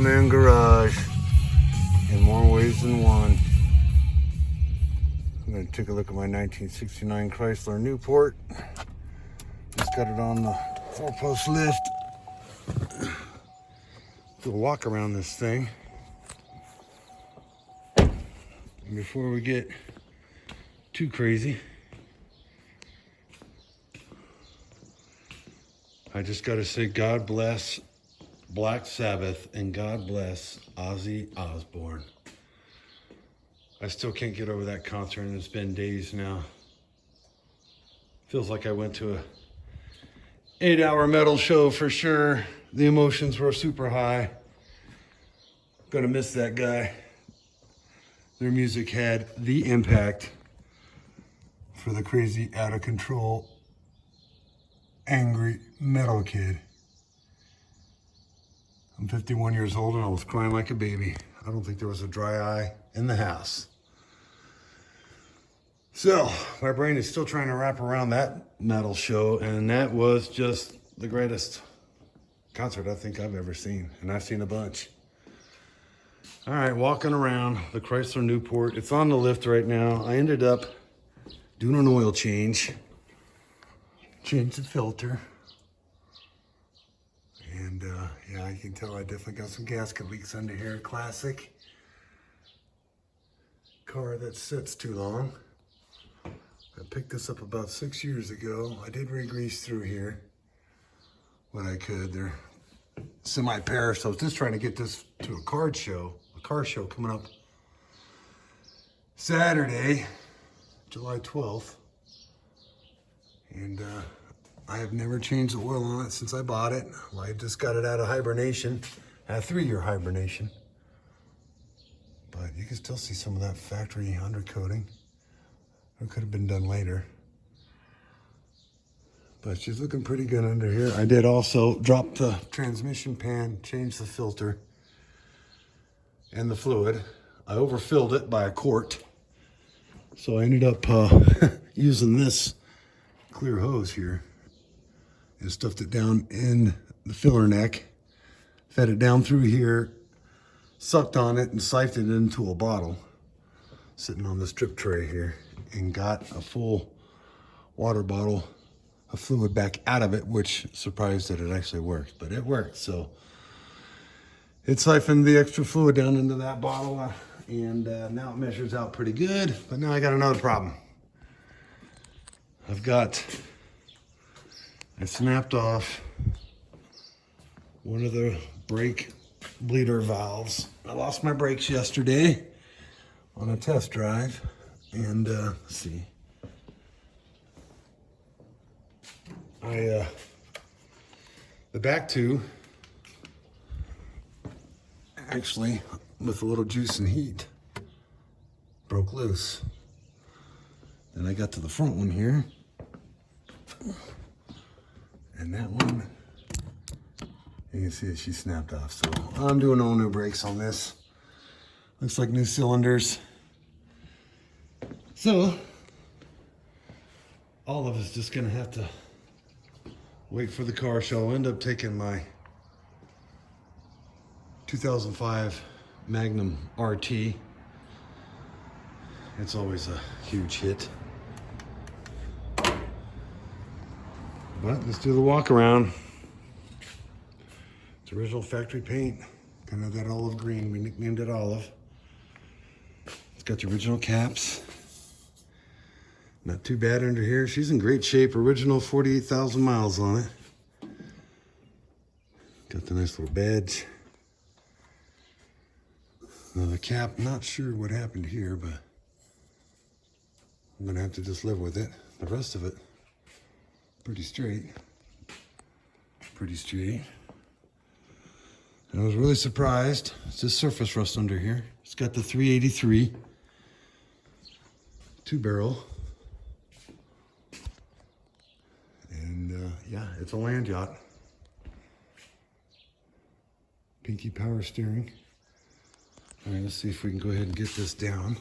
mailman garage in more ways than one. I'm going to take a look at my 1969 Chrysler Newport. Just got it on the 4-post lift. Do a walk around this thing. And before we get too crazy, I just got to say God bless Black Sabbath and God bless Ozzy Osbourne. I still can't get over that concert, and it's been days now. Feels like I went to a 8-hour metal show for sure. The emotions were super high. Gonna miss that guy. Their music had the impact for the crazy, out of control, angry metal kid. I'm 51 years old and I was crying like a baby. I don't think there was a dry eye in the house. So, my brain is still trying to wrap around that metal show, and that was just the greatest concert I think I've ever seen, and I've seen a bunch. All right, walking around the Chrysler Newport. It's on the lift right now. I ended up doing an oil change. Changed the filter. And yeah, you can tell I definitely got some gasket leaks under here. Classic car that sits too long. I picked this up about 6 years ago. I did re-grease through here when I could. They're semi-perished. I was just trying to get this to a car show coming up Saturday, July 12th. And I have never changed the oil on it since I bought it. Well, I just got it out of hibernation, a 3-year hibernation. But you can still see some of that factory undercoating. It could have been done later. But she's looking pretty good under here. I did also drop the transmission pan, change the filter and the fluid. I overfilled it by a quart. So I ended up using this clear hose here and stuffed it down in the filler neck, fed it down through here, sucked on it and siphoned it into a bottle sitting on this drip tray here, and got a full water bottle of fluid back out of it, which surprised that it actually worked, but it worked. So it siphoned the extra fluid down into that bottle, and now it measures out pretty good. But now I got another problem. I snapped off one of the brake bleeder valves. I lost my brakes yesterday on a test drive, and let's see. The back two, actually, with a little juice and heat, broke loose. Then I got to the front one here, and that one, you can see that she snapped off. So I'm doing all new brakes on this. Looks like new cylinders. So all of us just gonna have to wait for the car show. I'll end up taking my 2005 Magnum RT. It's always a huge hit. But let's do the walk around. It's original factory paint. Kind of that olive green. We nicknamed it olive. It's got the original caps. Not too bad under here. She's in great shape. Original 48,000 miles on it. Got the nice little badge. Now the cap, not sure what happened here, but I'm gonna have to just live with it. The rest of it, pretty straight. Pretty straight. And I was really surprised. It's just surface rust under here. It's got the 383 2-barrel. And yeah, it's a land yacht. Pinky power steering. All right, let's see if we can go ahead and get this down.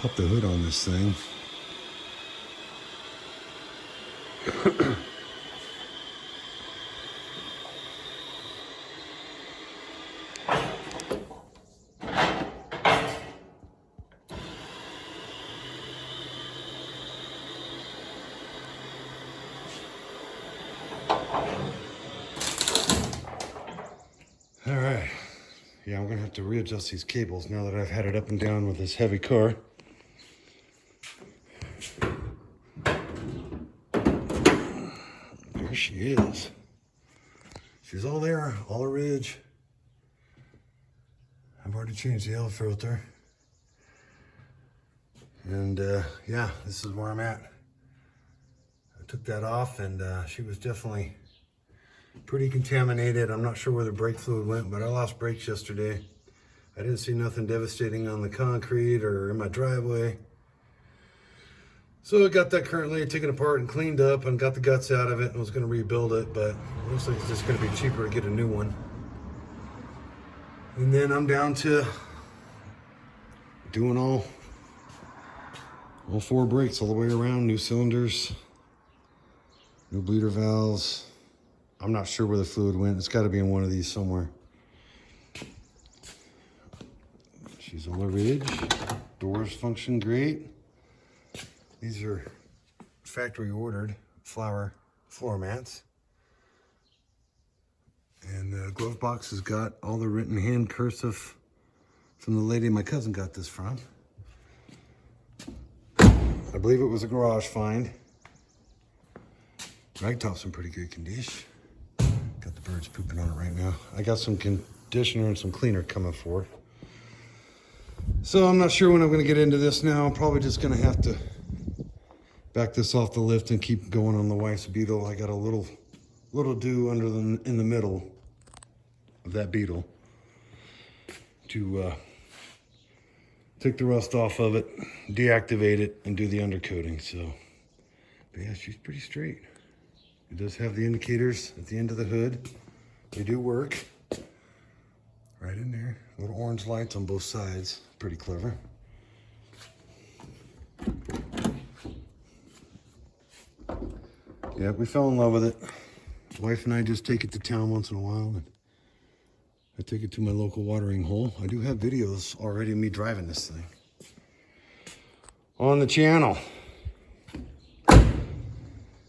Pop the hood on this thing. All right. Yeah, I'm gonna have to readjust these cables now that I've had it up and down with this heavy car. There she is. She's all there, all the ridge. I've already changed the air filter. And yeah, this is where I'm at. I took that off and she was definitely pretty contaminated. I'm not sure where the brake fluid went, but I lost brakes yesterday. I didn't see nothing devastating on the concrete or in my driveway. So I got that currently taken apart and cleaned up and got the guts out of it and was going to rebuild it, but it looks like it's just going to be cheaper to get a new one. And then I'm down to doing all 4 brakes all the way around, new cylinders, new bleeder valves. I'm not sure where the fluid went. It's got to be in one of these somewhere. She's on the ridge. Doors function great. These are factory ordered flower floor mats. And the glove box has got all the written hand cursive from the lady my cousin got this from. I believe it was a garage find. Ragtop's in pretty good condition. Got the birds pooping on it right now. I got some conditioner and some cleaner coming for it. So I'm not sure when I'm going to get into this now. I'm probably just going to have to back this off the lift and keep going on the wife's Beetle. I got a little dew under in the middle of that Beetle to take the rust off of it, deactivate it, and do the undercoating. So, but yeah, she's pretty straight. It does have the indicators at the end of the hood. They do work. Right in there. Little orange lights on both sides. Pretty clever. Yeah, we fell in love with it. Wife and I just take it to town once in a while, and I take it to my local watering hole. I do have videos already of me driving this thing on the channel.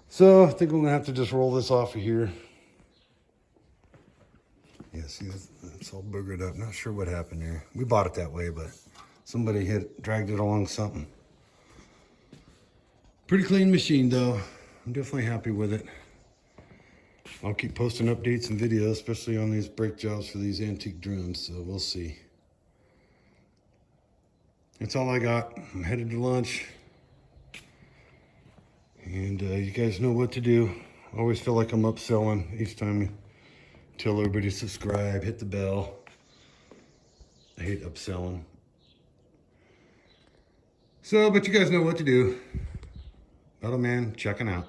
So I think we're gonna have to just roll this off of here. Yeah, see, it's all boogered up. Not sure what happened there. We bought it that way, but somebody dragged it along something. Pretty clean machine though. I'm definitely happy with it. I'll keep posting updates and videos, especially on these brake jobs for these antique drums, so we'll see. That's all I got. I'm headed to lunch. And you guys know what to do. I always feel like I'm upselling each time you tell everybody to subscribe, hit the bell. I hate upselling. So, but you guys know what to do. Metal Man checking out.